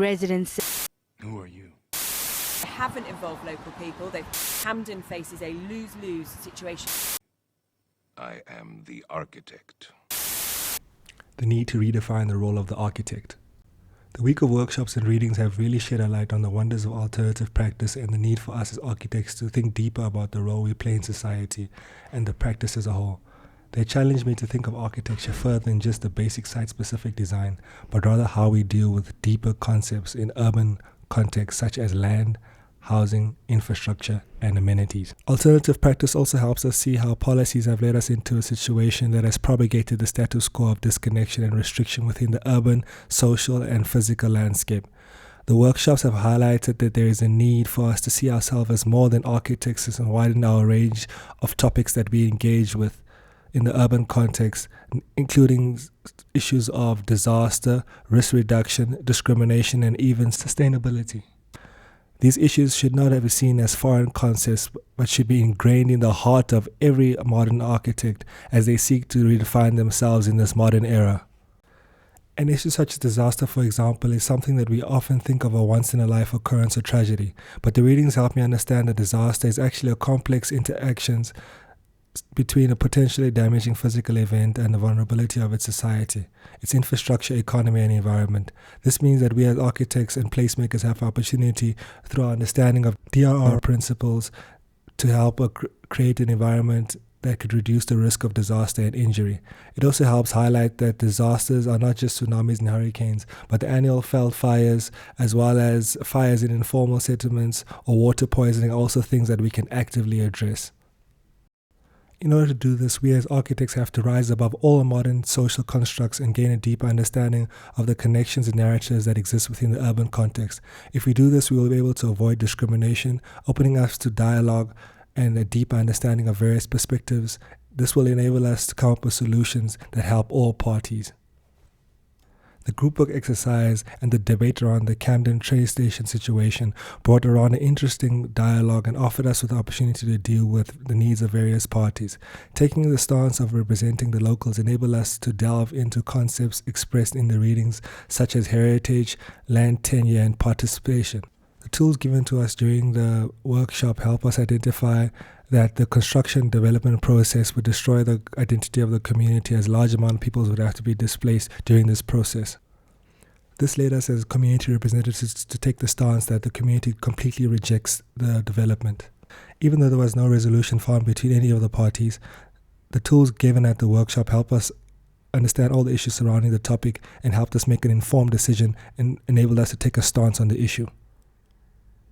residents. Who are you? They haven't involved local people. Camden faces a lose-lose situation. I am the architect. The need to redefine the role of the architect. The week of workshops and readings have really shed a light on the wonders of alternative practice and the need for us as architects to think deeper about the role we play in society and the practice as a whole. They challenged me to think of architecture further than just the basic site-specific design, but rather how we deal with deeper concepts in urban contexts such as land, housing, infrastructure, and amenities. Alternative practice also helps us see how policies have led us into a situation that has propagated the status quo of disconnection and restriction within the urban, social, and physical landscape. The workshops have highlighted that there is a need for us to see ourselves as more than architects and widen our range of topics that we engage with in the urban context, including issues of disaster, risk reduction, discrimination, and even sustainability. These issues should not be seen as foreign concepts, but should be ingrained in the heart of every modern architect as they seek to redefine themselves in this modern era. An issue such as disaster, for example, is something that we often think of a once-in-a-life occurrence or tragedy, but the readings help me understand that disaster is actually a complex interactions between a potentially damaging physical event and the vulnerability of its society, its infrastructure, economy, and environment. This means that we as architects and placemakers have the opportunity through our understanding of DRR principles to help create an environment that could reduce the risk of disaster and injury. It also helps highlight that disasters are not just tsunamis and hurricanes, but the annual felt fires, as well as fires in informal settlements or water poisoning, are also things that we can actively address. In order to do this, we as architects have to rise above all modern social constructs and gain a deeper understanding of the connections and narratives that exist within the urban context. If we do this, we will be able to avoid discrimination, opening us to dialogue and a deeper understanding of various perspectives. This will enable us to come up with solutions that help all parties. The group work exercise and the debate around the Camden train station situation brought around an interesting dialogue and offered us with the opportunity to deal with the needs of various parties. Taking the stance of representing the locals enabled us to delve into concepts expressed in the readings such as heritage, land tenure, and participation. The tools given to us during the workshop help us identify that the construction development process would destroy the identity of the community, as large amount of people would have to be displaced during this process. This led us as community representatives to take the stance that the community completely rejects the development. Even though there was no resolution found between any of the parties, the tools given at the workshop help us understand all the issues surrounding the topic and helped us make an informed decision and enabled us to take a stance on the issue.